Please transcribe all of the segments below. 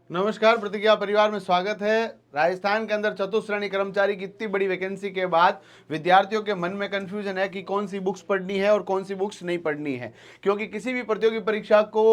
नमस्कार, प्रतिज्ञा परिवार में स्वागत है। राजस्थान के अंदर चतुश्रेणी कर्मचारी की इतनी बड़ी वैकेंसी के बाद विद्यार्थियों के मन में कंफ्यूजन है कि कौन सी बुक्स पढ़नी है और कौन सी बुक्स नहीं पढ़नी है। क्योंकि किसी भी प्रतियोगी परीक्षा को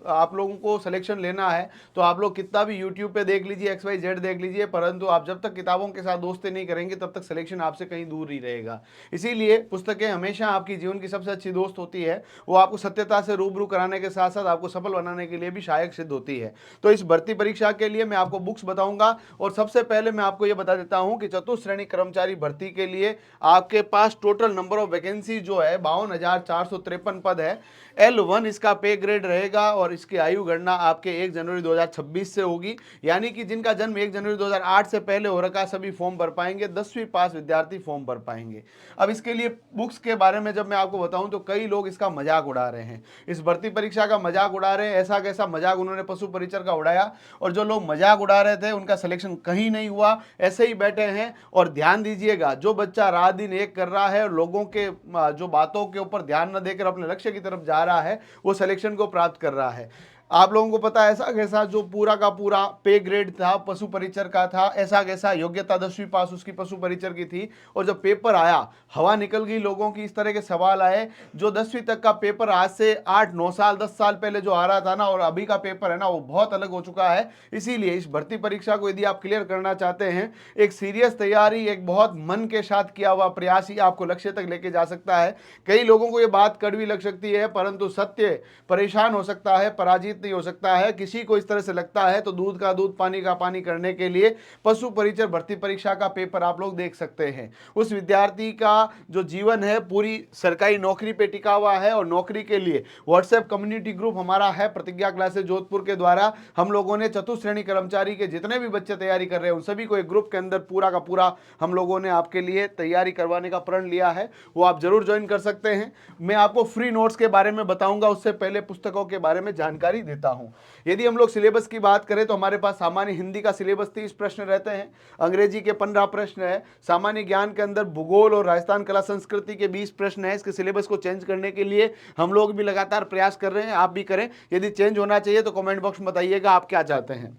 आप लोगों को सिलेक्शन लेना है तो आप लोग कितना भी यूट्यूब पे देख लीजिए, XYZ देख लीजिए, परंतु आप जब तक किताबों के साथ दोस्ती नहीं करेंगे तब तक सिलेक्शन आपसे कहीं दूर ही रहेगा। इसीलिए पुस्तकें हमेशा आपकी जीवन की सबसे अच्छी दोस्त होती है। वो आपको सत्यता से रूबरू कराने के साथ साथ आपको सफल बनाने के लिए भी सहायक सिद्ध होती है। तो इस भर्ती परीक्षा के लिए मैं आपको बुक्स बताऊंगा और सबसे पहले मैं आपको यह बता देता हूं कि चतुश्रेणी कर्मचारी भर्ती के लिए आपके पास टोटल नंबर ऑफ वैकेंसी जो है 52,453 पद है। L1 इसका पे ग्रेड रहेगा और इसकी आयु गणना आपके 1 जनवरी 2026 से होगी, यानी कि जिनका जन्म 1 जनवरी 2008 से पहले हो रखा सभी फॉर्म भर पाएंगे। 10वीं पास विद्यार्थी फॉर्म भर पाएंगे। अब इसके लिए बुक्स के बारे में जब मैं आपको बताऊं तो कई लोग इसका मजाक उड़ा रहे हैं, इस भर्ती परीक्षा का मजाक उड़ा रहे हैं। ऐसा कैसा मजाक उन्होंने पशु परिचर का उड़ाया और जो लोग मजाक उड़ा रहे थे उनका सिलेक्शन कहीं नहीं हुआ, ऐसे ही बैठे हैं। और ध्यान दीजिएगा, जो बच्चा रात दिन एक कर रहा है और लोगों के जो बातों के ऊपर ध्यान न देकर अपने लक्ष्य की तरफ जा रहा है वो सिलेक्शन को प्राप्त कर रहा है। आप लोगों को पता है ऐसा कैसा जो पूरा का पूरा पे ग्रेड था पशु परिचर का था, ऐसा कैसा योग्यता 10वीं पास उसकी पशु परिचर की थी। और जब पेपर आया हवा निकल गई लोगों की, इस तरह के सवाल आए। जो 10वीं तक का पेपर आज से 8-9 साल 10 साल पहले जो आ रहा था ना, और अभी का पेपर है ना, वो बहुत अलग हो चुका है। इसीलिए इस भर्ती परीक्षा को यदि आप क्लियर करना चाहते हैं, एक सीरियस तैयारी, एक बहुत मन के साथ किया हुआ प्रयास ही आपको लक्ष्य तक लेके जा सकता है। कई लोगों को ये बात कड़वी लग सकती है, परंतु सत्य परेशान हो सकता है, पराजित नहीं हो सकता है। किसी को इस तरह से लगता है तो दूध का दूध पानी का पानी करने के लिए पशु परिचर भर्ती परीक्षा का पेपर आप लोग देख सकते हैं। उस विद्यार्थी का जो जीवन है पूरी सरकारी नौकरी पे टिका हुआ है और नौकरी के लिए व्हाट्सएप कम्युनिटी ग्रुप हमारा है प्रतिज्ञा क्लासेस जोधपुर के द्वारा। हम लोगों ने चतुश्रेणी कर्मचारी के जितने भी बच्चे तैयारी कर रहे हैं उन सभी को एक ग्रुप के अंदर पूरा का पूरा हम लोगों ने आपके लिए तैयारी करवाने का प्रण लिया है, वो आप जरूर ज्वाइन कर सकते हैं। मैं आपको फ्री नोट्स के बारे में बताऊंगा, उससे पहले पुस्तकों के बारे में जानकारी देता हूं। यदि हम लोग सिलेबस की बात करें तो हमारे पास सामान्य हिंदी का सिलेबस 30 प्रश्न रहते हैं, अंग्रेजी के 15 प्रश्न है, सामान्य ज्ञान के अंदर भूगोल और राजस्थान कला संस्कृति के 20 प्रश्न है। इसके सिलेबस को चेंज करने के लिए हम लोग भी लगातार प्रयास कर रहे हैं, आप भी करें। यदि चेंज होना चाहिए तो कमेंट बॉक्स में बताइएगा आप क्या चाहते हैं।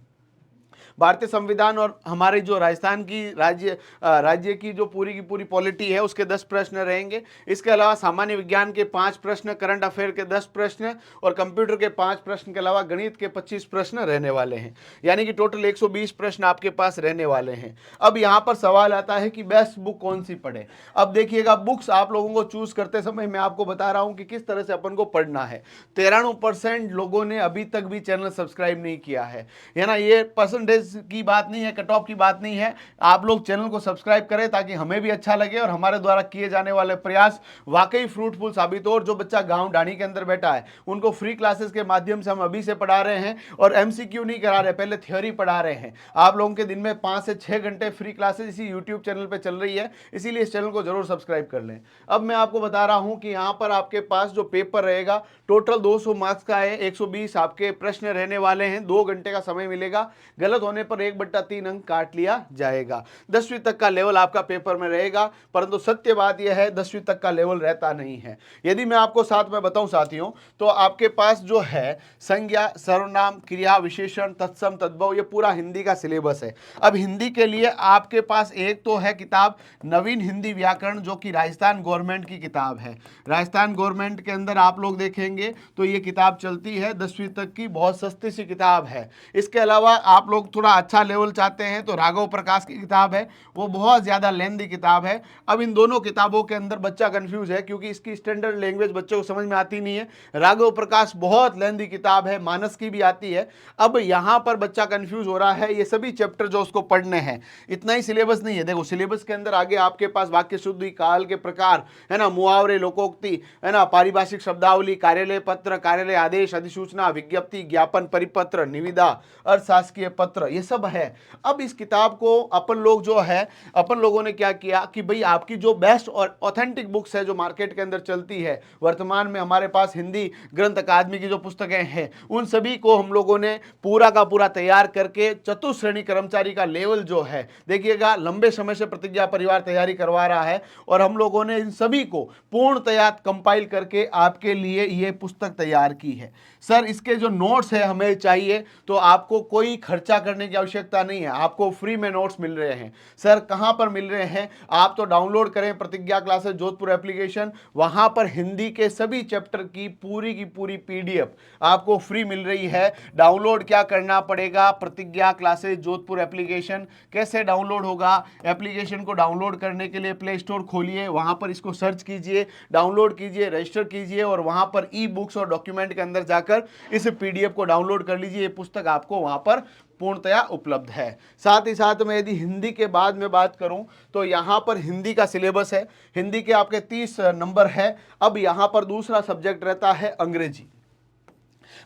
भारतीय संविधान और हमारे जो राजस्थान की राज्य की जो पूरी की पूरी पॉलिटी है उसके 10 प्रश्न रहेंगे। इसके अलावा सामान्य विज्ञान के 5 प्रश्न, करंट अफेयर के 10 प्रश्न और कंप्यूटर के 5 प्रश्न के अलावा गणित के 25 प्रश्न रहने वाले हैं, यानी कि टोटल 120 प्रश्न आपके पास रहने वाले हैं। अब यहाँ पर सवाल आता है कि बेस्ट बुक कौन सी पढ़े। अब देखिएगा, बुक्स आप लोगों को चूज करते समय मैं आपको बता रहा हूँ कि किस तरह से अपन को पढ़ना है। 93% लोगों ने अभी तक भी चैनल सब्सक्राइब नहीं किया है ना। ये परसेंटेज की बात नहीं है, कट ऑफ की बात नहीं है। आप लोग चैनल को सब्सक्राइब करें ताकि हमें भी अच्छा लगे और हमारे द्वारा किए जाने वाले प्रयास वाकई फ्रूटफुल साबित हो। और जो बच्चा गांव ढाणी के अंदर बैठा है उनको फ्री क्लासेस के माध्यम से हम अभी से पढ़ा रहे हैं और MCQ नहीं करा रहे, पहले थ्योरी पढ़ा रहे हैं। आप लोगों के दिन में 5 से 6 घंटे फ्री क्लासेस इसी यूट्यूब चैनल पर चल रही है, इसीलिए इस चैनल को जरूर सब्सक्राइब कर लें। अब मैं आपको बता रहा हूं कि यहां पर आपके पास जो पेपर रहेगा टोटल 200 मार्क्स का है, 120 आपके प्रश्न रहने वाले हैं, 2 घंटे का समय मिलेगा। गलत होने पर 1/3 अंक काट लिया जाएगा। 10वीं तक का लेवल आपका पेपर में रहेगा, परंतु सत्य बात यह है 10वीं तक का लेवल रहता नहीं है। यदि मैं आपको साथ में बताऊं साथियों, तो आपके पास जो है संज्ञा, सर्वनाम, क्रिया, विशेषण, तत्सम, तद्भव, ये पूरा हिंदी का सिलेबस है। अब हिंदी के लिए आपके पास एक तो है किताब नवीन हिंदी व्याकरण, जो कि राजस्थान गवर्नमेंट की किताब है। राजस्थान गवर्नमेंट के अंदर आप लोग देखेंगे तो ये किताब चलती है 10वीं तक की, बहुत सस्ती सी किताब है। इसके अलावा आप लोग थोड़ा अच्छा लेवल चाहते हैं तो राघव प्रकाश की किताब है, वो बहुत ज़्यादा लेंथी किताब है। अब इन दोनों किताबों के अंदर बच्चा कंफ्यूज है क्योंकि इसकी स्टैंडर्ड लैंग्वेज बच्चों को समझ में आती नहीं है। राघव प्रकाश बहुत लेंथी किताब है, मानस की भी आती है। अब यहाँ पर बच्चा कंफ्यूज हो रहा है, ये सभी चैप्टर जो उसको पढ़ने हैं, इतना ही सिलेबस नहीं है। देखो सिलेबस के अंदर आगे आपके पास वाक्य शुद्धि, काल के प्रकार है ना, मुहावरे, लोकोक्ति है ना, पारिभाषिक शब्दावली, कार्यालय पत्र, कार्यालय आदेश, अधिसूचना, विज्ञप्ति, ज्ञापन, परिपत्र, निविदा, अर्थशासकीय पत्र, ये सब है। अब इस किताब को अपन लोग जो है, अपन लोगों ने क्या किया कि भाई आपकी जो बेस्ट और ऑथेंटिक बुक्स है जो मार्केट के अंदर चलती है, वर्तमान में हमारे पास हिंदी ग्रंथ अकादमी की जो पुस्तकें हैं, उन सभी को हम लोगों ने पूरा का पूरा तैयार करके चतुश्रेणी कर्मचारी का लेवल जो है, देखिएगा लंबे समय से प्रतिज्ञा परिवार तैयारी करवा रहा है और हम लोगों ने इन सभी को पूर्णतया कंपाइल करके आपके लिए ये पुस्तक तैयार की है। सर इसके जो नोट्स है हमें चाहिए तो आपको कोई खर्चा करने की आवश्यकता नहीं है, आपको फ्री में नोट्स मिल रहे हैं। सर कहां पर मिल रहे हैं? आप तो डाउनलोड करें प्रतिज्ञा क्लासेस जोधपुर एप्लीकेशन, वहां पर हिंदी के सभी चैप्टर की पूरी पीडीएफ आपको फ्री मिल रही है। डाउनलोड क्या करना पड़ेगा? प्रतिज्ञा क्लासेस जोधपुर एप्लीकेशन। कैसे डाउनलोड होगा? एप्लीकेशन को डाउनलोड करने के लिए प्ले स्टोर खोलिए, वहां पर इसको सर्च कीजिए, डाउनलोड कीजिए, रजिस्टर कीजिए और वहां पर ई बुक्स और डॉक्यूमेंट के अंदर जाकर इस पीडीएफ को डाउनलोड कर लीजिए। ये पुस्तक आपको वहां पर पूर्णतया उपलब्ध है। साथ ही साथ में यदि हिंदी के बाद में बात करूं तो यहां पर हिंदी का सिलेबस है, हिंदी के आपके 30 नंबर है। अब यहां पर दूसरा सब्जेक्ट रहता है अंग्रेजी।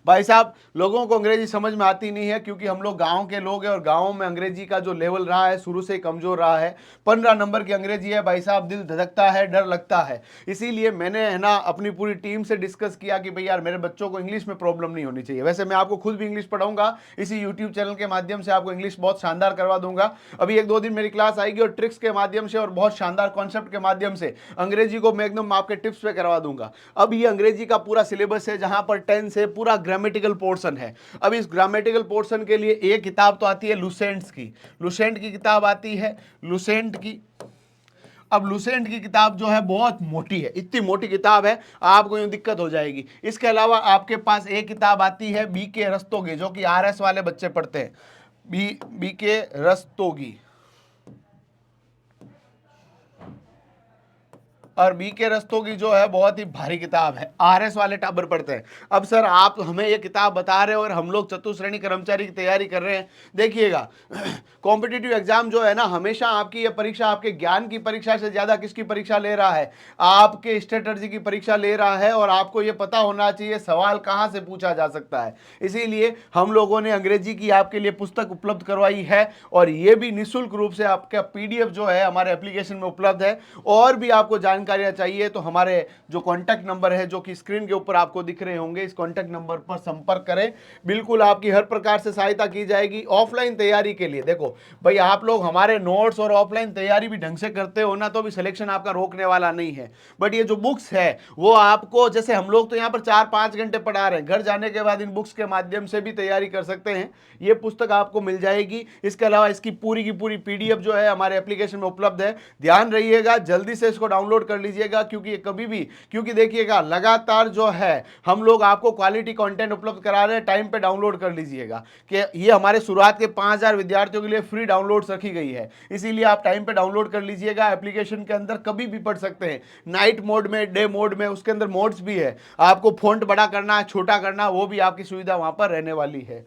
भाई साहब लोगों को अंग्रेजी समझ में आती नहीं है क्योंकि हम लोग गांव के लोग हैं और गांव में अंग्रेजी का जो लेवल रहा है शुरू से कमजोर रहा है। 15 नंबर की अंग्रेजी है भाई साहब, दिल धड़कता है, डर लगता है। इसीलिए मैंने है ना अपनी पूरी टीम से डिस्कस किया कि भाई यार मेरे बच्चों को इंग्लिश में प्रॉब्लम नहीं होनी चाहिए। वैसे मैं आपको खुद भी इंग्लिश पढ़ाऊंगा, इसी यूट्यूब चैनल के माध्यम से आपको इंग्लिश बहुत शानदार करवा दूंगा। अभी 1-2 दिन मेरी क्लास आएगी और ट्रिक्स के माध्यम से और बहुत शानदार कॉन्सेप्ट के माध्यम से अंग्रेजी को मैं एकदम आपके टिप्स पे करवा दूंगा। अब ये अंग्रेजी का पूरा सिलेबस है जहां पर 10 से पूरा ग्रामेटिकल पोर्शन है। अब इस ग्रामेटिकल पोर्शन के लिए एक किताब तो आती है लुसेंट्स की, लुसेंट की किताब आती है, लुसेंट की। अब लुसेंट की किताब जो है बहुत मोटी है, इतनी मोटी किताब है आपको यूं दिक्कत हो जाएगी। इसके अलावा आपके पास एक किताब आती है बीके रस्तोगी, जो कि आरएस वाले बच्चे पढ़ते हैं, बीके रस्तोगी। और बीके रस्तोगी जो है बहुत ही भारी किताब है, आरएस वाले टाबर पढ़ते हैं। अब सर आप हमें ये किताब बता रहे हो और हम लोग चतुश्रेणी कर्मचारी की तैयारी कर रहे हैं। देखिएगा कॉम्पिटिटिव एग्जाम जो है ना, हमेशा आपकी ये परीक्षा आपके ज्ञान की परीक्षा से ज्यादा किसकी परीक्षा ले रहा है? आपके स्ट्रेटजी की परीक्षा ले रहा है। और आपको ये पता होना चाहिए सवाल कहां से पूछा जा सकता है। इसीलिए हम लोगों ने अंग्रेजी की आपके लिए पुस्तक उपलब्ध करवाई है और ये भी निःशुल्क रूप से आपका पीडीएफ जो है हमारे एप्लीकेशन में उपलब्ध है। और भी आपको जानकारियां चाहिए तो हमारे जो कॉन्टैक्ट नंबर है जो कि स्क्रीन के ऊपर आपको दिख रहे होंगे, इस कॉन्टैक्ट नंबर पर संपर्क करें। बिल्कुल आपकी हर प्रकार से सहायता की जाएगी। ऑफलाइन तैयारी के लिए देखो भाई, आप लोग हमारे नोट्स और ऑफलाइन तैयारी भी ढंग से करते हो ना तो भी सिलेक्शन आपका रोकने वाला नहीं है। बट ये जो बुक्स है वो आपको, जैसे हम लोग तो यहाँ पर 4-5 घंटे पढ़ा रहे हैं, घर जाने के बाद इन बुक्स के माध्यम से भी तैयारी कर सकते हैं। ये पुस्तक आपको मिल जाएगी। इसके अलावा इसकी पूरी की पूरी पीडीएफ जो है हमारे एप्लीकेशन में उपलब्ध है। ध्यान रहिएगा, जल्दी से इसको डाउनलोड कर लीजिएगा क्योंकि ये कभी भी, क्योंकि देखिएगा लगातार जो है हम लोग आपको क्वालिटी कंटेंट उपलब्ध करा रहे हैं। टाइम पे डाउनलोड कर लीजिएगा कि ये हमारे शुरुआत के 5000 विद्यार्थियों के लिए फ्री डाउनलोड रखी गई है, इसीलिए आप टाइम पे डाउनलोड कर लीजिएगा। एप्लीकेशन के अंदर कभी भी पढ़ सकते हैं, नाइट मोड में, डे मोड में, उसके अंदर मोड्स भी है। आपको फॉन्ट बड़ा करना है, छोटा करना, वो भी आपकी सुविधा वहां पर रहने वाली है।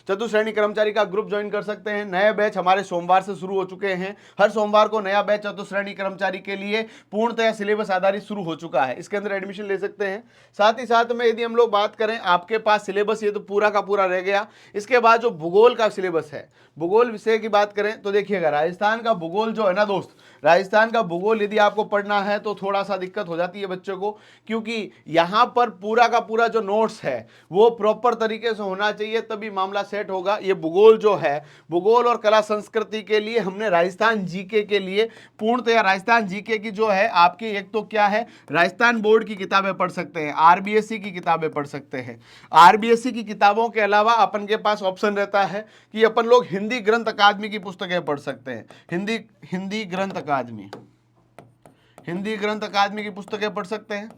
चतुश्रेणी कर्मचारी का ग्रुप ज्वाइन कर सकते हैं। नए बैच हमारे सोमवार से शुरू हो चुके हैं। हर सोमवार को नया बैच चतुश्रेणी कर्मचारी के लिए पूर्णतया सिलेबस आधारित शुरू हो चुका है, इसके अंदर एडमिशन ले सकते हैं। साथ ही साथ में यदि हम लोग बात करें, आपके पास सिलेबस ये तो पूरा का पूरा रह गया। इसके बाद जो भूगोल का सिलेबस है, भूगोल विषय की बात करें तो देखिएगा राजस्थान का भूगोल जो है ना दोस्त, राजस्थान का भूगोल यदि आपको पढ़ना है तो थोड़ा सा दिक्कत हो जाती है बच्चों को, क्योंकि यहाँ पर पूरा का पूरा जो नोट्स है वो प्रॉपर तरीके से होना चाहिए, तभी मामला सेट होगा। ये भूगोल जो है, भूगोल और कला संस्कृति के लिए हमने राजस्थान जीके के लिए पूर्णतया राजस्थान जीके की जो है आपकी, एक तो क्या है, राजस्थान बोर्ड की किताबें पढ़ सकते हैं, आरबीएससी की किताबें पढ़ सकते हैं। आरबीएससी की किताबों के अलावा अपन के पास ऑप्शन रहता है कि अपन लोग हिंदी ग्रंथ अकादमी की पुस्तकें पढ़ सकते हैं। हिंदी ग्रंथ अकादमी की पुस्तकें पढ़ सकते हैं।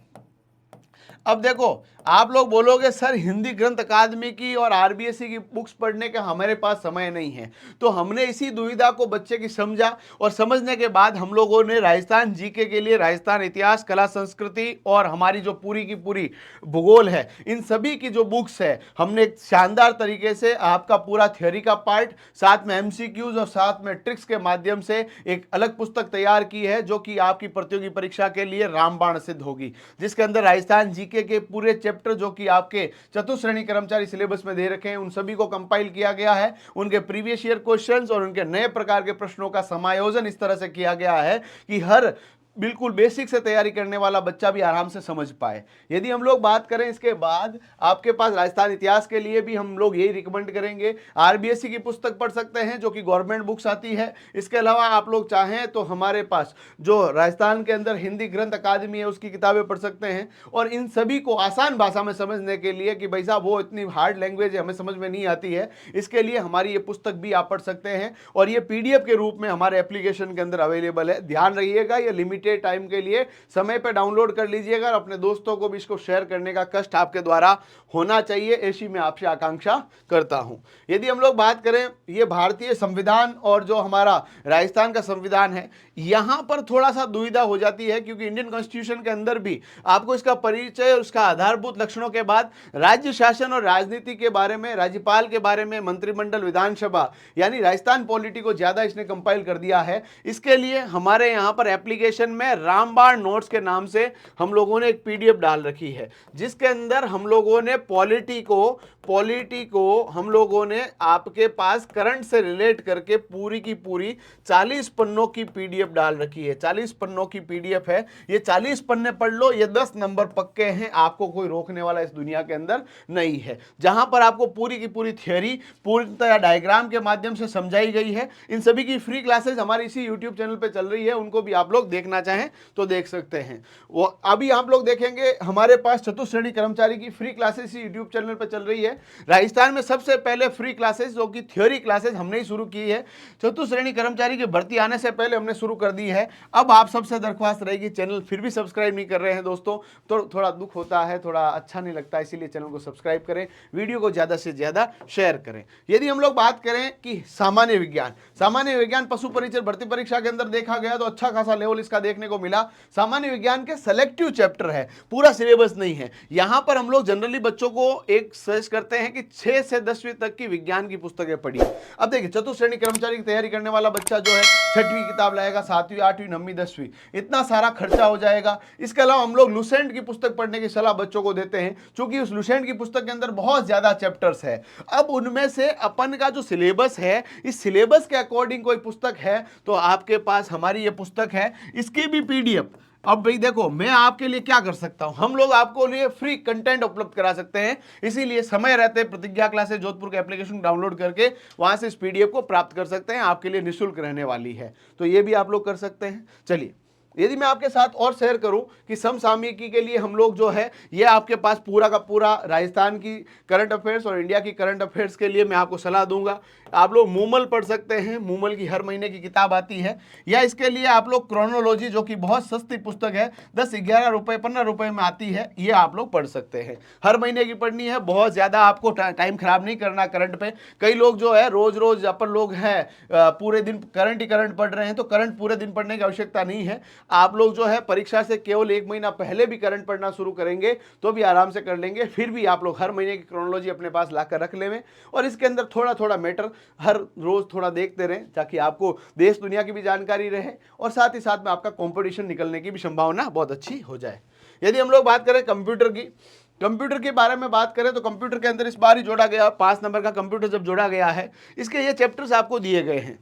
अब देखो आप लोग बोलोगे सर हिंदी ग्रंथ अकादमी की और आरबीएससी की बुक्स पढ़ने का हमारे पास समय नहीं है, तो हमने इसी दुविधा को बच्चे की समझा और समझने के बाद हम लोगों ने राजस्थान जीके के लिए राजस्थान इतिहास, कला संस्कृति और हमारी जो पूरी की पूरी भूगोल है, इन सभी की जो बुक्स है हमने एक शानदार तरीके से आपका पूरा थ्योरी का पार्ट, साथ में एमसीक्यूज और साथ में ट्रिक्स के माध्यम से एक अलग पुस्तक तैयार की है जो कि आपकी प्रतियोगी परीक्षा के लिए रामबाण सिद्ध होगी, जिसके अंदर राजस्थान जीके के पूरे चैप्टर जो कि आपके चतुश्रेणी कर्मचारी सिलेबस में दे रखे हैं, उन सभी को कंपाइल किया गया है। उनके प्रीवियस ईयर क्वेश्चंस और उनके नए प्रकार के प्रश्नों का समायोजन इस तरह से किया गया है कि हर बिल्कुल बेसिक से तैयारी करने वाला बच्चा भी आराम से समझ पाए। यदि हम लोग बात करें इसके बाद आपके पास राजस्थान इतिहास के लिए भी हम लोग यही रिकमेंड करेंगे, आरबीएससी की पुस्तक पढ़ सकते हैं जो कि गवर्नमेंट बुक्स आती है। इसके अलावा आप लोग चाहें तो हमारे पास जो राजस्थान के अंदर हिंदी ग्रंथ अकादमी है उसकी किताबें पढ़ सकते हैं। और इन सभी को आसान भाषा में समझने के लिए कि भाई साहब वो इतनी हार्ड लैंग्वेज है, हमें समझ में नहीं आती है, इसके लिए हमारी ये पुस्तक भी आप पढ़ सकते हैं और ये पीडीएफ के रूप में हमारे एप्लीकेशन के अंदर अवेलेबल है। ध्यान रखिएगा ये लिमिटेड टाइम के लिए समय पे डाउनलोड कर लीजिएगा और अपने दोस्तों को भी इसको शेयर करने का कष्ट आपके द्वारा होना चाहिए, ऐसी मैं आपसे आकांक्षा करता हूं। यदि हम लोग बात करें ये भारतीय संविधान और जो हमारा राजस्थान का संविधान है, यहां पर थोड़ा सा दुविधा हो जाती है क्योंकि इंडियन कॉन्स्टिट्यूशन के अंदर भी आपको इसका परिचय, उसका आधारभूत लक्षणों के बाद राज्य शासन और राजनीति के बारे में, राज्यपाल के बारे में, मंत्रिमंडल, विधानसभा यानी राजस्थान पॉलिटी को ज्यादा इसने कंपाइल कर दिया है। इसके लिए हमारे यहां पर एप्लीकेशन में रामबाण नोट्स के नाम से हम लोगों ने एक पीडीएफ डाल रखी है जिसके अंदर हम लोगों ने पॉलिटी को हम लोगों ने आपके पास करंट से रिलेट करके पूरी की पूरी 40 पन्नों की पीडीएफ डाल रखी है। 40 पन्नों की पीडीएफ है, ये 40 पन्ने पढ़ लो, ये 10 नंबर पक्के हैं, आपको कोई रोकने वाला इस दुनिया के अंदर नहीं है। जहां पर आपको पूरी की पूरी थ्योरी पूर्णतः डायग्राम के माध्यम से समझाई गई है। इन सभी की फ्री क्लासेस हमारी इसी यूट्यूब चैनल पर चल रही है, उनको भी आप लोग देखना चाहें तो देख सकते हैं। वो अभी आप लोग देखेंगे हमारे पास चतुश्रेणी कर्मचारी की फ्री क्लासेस यूट्यूब चैनल पर चल रही है। राजस्थान में सबसे पहले फ्री क्लासेस जो कि थ्योरी क्लासेस हमने ही शुरू की है, चतुश्रेणी कर्मचारी की भर्ती आने से पहले हमने शुरू कर दी है। अब आप सबसे दरख्वास्त रहेगी, चैनल फिर भी सब्सक्राइब नहीं कर रहे हैं दोस्तों तो थोड़ा दुख होता है, थोड़ा अच्छा नहीं लगता, इसीलिए चैनल को सब्सक्राइब करें, वीडियो को ज्यादा से ज्यादा शेयर करें। यदि हम लोग बात करें कि सामान्य विज्ञान पशु परिचय भर्ती परीक्षा के अंदर देखा गया तो अच्छा खासा लेवल इसका देखने को मिला। सामान्य विज्ञान के सेलेक्टिव चैप्टर है, पूरा सिलेबस नहीं है। यहां पर हम लोग जनरली बच्चों को एक सजेस्ट करते हैं कि 6 से 10वीं तक की विज्ञान की पुस्तकें पढ़िए। अब देखिए चतुश्रेणी कर्मचारी की तैयारी करने वाला बच्चा जो है 6वीं किताब लाएगा, 7वीं, 8वीं, 9वीं, 10वीं, इतना सारा खर्चा हो जाएगा। इसके अलावा हम लोग लुसेंट की पुस्तक पढ़ने की सलाह बच्चों को देते हैं क्योंकि उस लुसेंट की पुस्तक के अंदर बहुत ज्यादा चैप्टर्स है। अब उनमें से अपन का जो सिलेबस है, इस सिलेबस के अकॉर्डिंग कोई पुस्तक है तो आपके पास हमारी ये पुस्तक है, इसकी भी पीडीएफ। अब भाई देखो मैं आपके लिए क्या कर सकता हूं, हम लोग आपको लिए फ्री कंटेंट उपलब्ध करा सकते हैं, इसीलिए समय रहते प्रतिज्ञा क्लासेस जोधपुर के एप्लीकेशन डाउनलोड करके वहां से इस पीडीएफ को प्राप्त कर सकते हैं, आपके लिए निःशुल्क रहने वाली है, तो ये भी आप लोग कर सकते हैं। चलिए यदि मैं आपके साथ और शेयर करूं कि समसामयिकी के लिए हम लोग जो है ये आपके पास पूरा का पूरा राजस्थान की करंट अफेयर्स और इंडिया की करंट अफेयर्स के लिए मैं आपको सलाह दूंगा। आप लोग मूमल पढ़ सकते हैं, मूमल की हर महीने की किताब आती है, या इसके लिए आप लोग क्रोनोलॉजी जो कि बहुत सस्ती पुस्तक है, 10-11 रुपए 15 रुपए में आती है, ये आप लोग पढ़ सकते हैं। हर महीने की पढ़नी है, बहुत ज़्यादा आपको टाइम खराब नहीं करना करंट पे। कई लोग जो है रोज रोज अपन लोग हैं पूरे दिन करंट ही करंट पढ़ रहे हैं, तो करंट पूरे दिन पढ़ने की आवश्यकता नहीं है। आप लोग जो है परीक्षा से केवल 1 महीना पहले भी करंट पढ़ना शुरू करेंगे तो भी आराम से कर लेंगे। फिर भी आप लोग हर महीने की क्रोनोलॉजी अपने पास लाकर रख लें और इसके अंदर थोड़ा थोड़ा मैटर हर रोज थोड़ा देखते रहें ताकि आपको देश दुनिया की भी जानकारी रहे और साथ ही साथ में आपका कंपटीशन निकलने की भी संभावना बहुत अच्छी हो जाए। यदि हम लोग बात करें कंप्यूटर के बारे में बात करें तो कंप्यूटर के अंदर इस बार ही जोड़ा गया 5 नंबर का कंप्यूटर जब जोड़ा गया है, इसके ये चैप्टर्स आपको दिए गए हैं।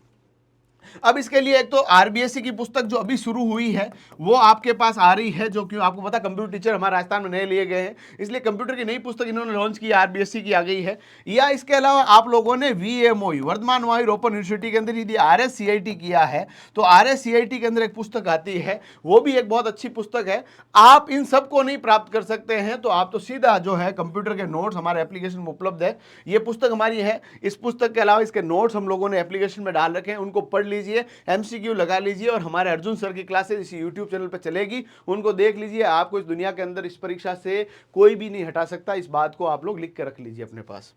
अब इसके लिए एक तो आरबीएससी की पुस्तक जो अभी शुरू हुई है वो आपके पास आ रही है, जो कि आपको पता कंप्यूटर टीचर हमारे राजस्थान में नए लिए गए हैं, इसलिए कंप्यूटर की नई पुस्तक इन्होंने लॉन्च की, आरबीएससी की आ गई है। या इसके अलावा आप लोगों ने वीएमओई वर्धमान महावीर ओपन यूनिवर्सिटी के अंदर यदि आरएससीआईटी किया है तो आरएससीआईटी के अंदर एक पुस्तक आती है, वो भी एक बहुत अच्छी पुस्तक है। आप इन सबको नहीं प्राप्त कर सकते हैं तो आप तो सीधा जो है कंप्यूटर के नोट्स हमारे एप्लीकेशन में उपलब्ध है, ये पुस्तक हमारी है। इस पुस्तक के अलावा इसके नोट्स हम लोगों ने एप्लीकेशन में डाल रखे हैं, उनको पढ़ लीजिए, एमसीक्यू लगा लीजिए और हमारे अर्जुन सर की क्लासेस इसी यूट्यूब चैनल पर चलेगी, उनको देख लीजिए। आपको इस दुनिया के अंदर इस परीक्षा से कोई भी नहीं हटा सकता, इस बात को आप लोग लिख कर रख लीजिए अपने पास।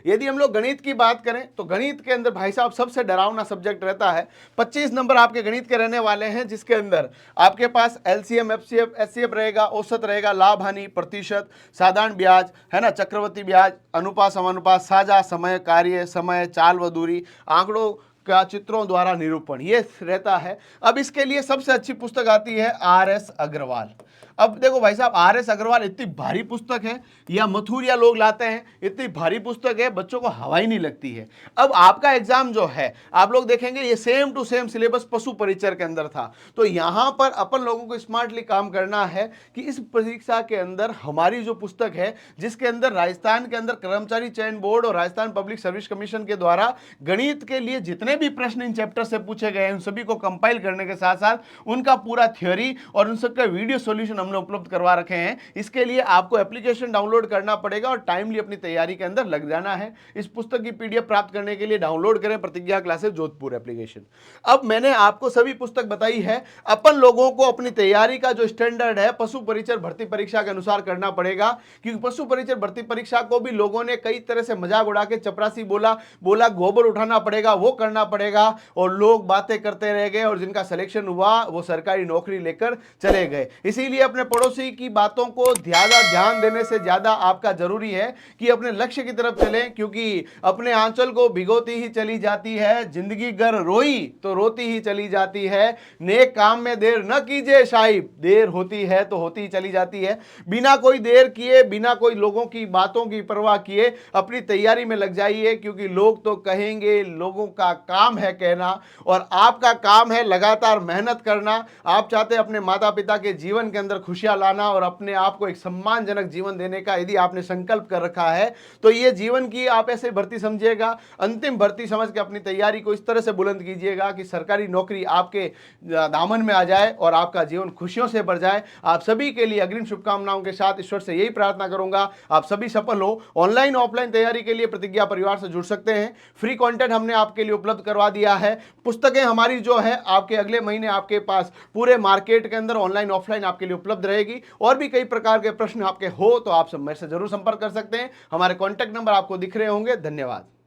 यदि हम लोग गणित की बात करें तो गणित के अंदर भाई साहब सबसे डरावना सब्जेक्ट रहता है। 25 नंबर आपके गणित के रहने वाले हैं, जिसके अंदर आपके पास एलसीएम, एफसीएफ, एचसीएफ रहेगा, औसत रहेगा, लाभ हानि, प्रतिशत, साधारण ब्याज है ना, चक्रवर्ती ब्याज, अनुपात, समानुपात, साझा, समय, कार्य, समय, चाल व दूरी, आंकड़ों का चित्रों द्वारा निरूपण, ये रहता है। अब इसके लिए सबसे अच्छी पुस्तक आती है आर एस अग्रवाल। अब देखो भाई साहब, RS अग्रवाल इतनी भारी पुस्तक है, या मथुरिया लोग लाते हैं, इतनी भारी पुस्तक है, बच्चों को हवा ही नहीं लगती है। अब आपका एग्जाम जो है, आप लोग देखेंगे ये सेम टू सेम सिलेबस पशु परिचर के अंदर था। तो यहां पर अपन लोगों को स्मार्टली काम करना है कि इस परीक्षा के अंदर हमारी जो पुस्तक है, जिसके अंदर राजस्थान के अंदर कर्मचारी चयन बोर्ड और राजस्थान पब्लिक सर्विस कमीशन के द्वारा गणित के लिए जितने भी प्रश्न इन चैप्टर से पूछे गए हैं, उन सभी को कंपाइल करने के साथ साथ उनका पूरा थ्योरी और उन सबका वीडियो सॉल्यूशन हमने उपलब्ध करवा रखे हैं। इसके लिए आपको एप्लीकेशन डाउनलोड करना पड़ेगा और टाइमली अपनी तैयारी के अंदर लग जाना है। इस पुस्तक की PDF प्राप्त करने के लिए डाउनलोड करें प्रतिज्ञा क्लासेस जोधपुर एप्लीकेशन। अब मैंने आपको सभी पुस्तक बताई है, अपन लोगों को अपनी तैयारी का जो स्टैंडर्ड है पशु परिचर भर्ती परीक्षा के अनुसार करना पड़ेगा, क्योंकि पशु परिचर भर्ती परीक्षा को भी लोगों ने कई तरह से मजाक उड़ा के चपरासी बोला गोबर उठाना पड़ेगा, वो करना पड़ेगा, और लोग बातें करते रह गए और जिनका सिलेक्शन हुआ वो सरकारी नौकरी लेकर चले गए। इसीलिए अपने पड़ोसी की बातों को ज्यादा ध्यान देने से ज्यादा आपका जरूरी है कि अपने लक्ष्य की तरफ चलें, क्योंकि अपने आंचल को भिगोती ही चली जाती है जिंदगी गर रोई तो रोती ही चली जाती है। नेक काम में देर न कीजिए साहिब, देर होती है तो होती ही चली जाती है। बिना कोई देर किए, बिना कोई लोगों की बातों की परवाह किए अपनी तैयारी में लग जाइए, क्योंकि लोग तो कहेंगे, लोगों का काम है कहना और आपका काम है लगातार मेहनत करना। आप चाहते हैं अपने माता पिता के जीवन के अंदर खुशियां लाना और अपने आप को एक सम्मानजनक जीवन देने का यदि आपने संकल्प कर रखा है, तो ये जीवन की आप ऐसे भर्ती समझिएगा, अंतिम भर्ती समझ के अपनी तैयारी को इस तरह से बुलंद कीजिएगा कि सरकारी नौकरी आपके दामन में आ जाए और आपका जीवन खुशियों से भर जाए। आप सभी के लिए अग्रिम शुभकामनाओं के साथ ईश्वर से यही प्रार्थना करूंगा आप सभी सफल हो। ऑनलाइन ऑफलाइन तैयारी के लिए प्रतिज्ञा परिवार से जुड़ सकते हैं। फ्री कंटेंट हमने आपके लिए उपलब्ध करवा दिया है। पुस्तकें हमारी जो है आपके अगले महीने आपके पास पूरे मार्केट के अंदर ऑनलाइन ऑफलाइन आपके लिए उपलब्ध रहेगी। और भी कई प्रकार के प्रश्न आपके हो तो आप सब मेरे से जरूर संपर्क कर सकते हैं। हमारे कॉन्टैक्ट नंबर आपको दिख रहे होंगे। धन्यवाद।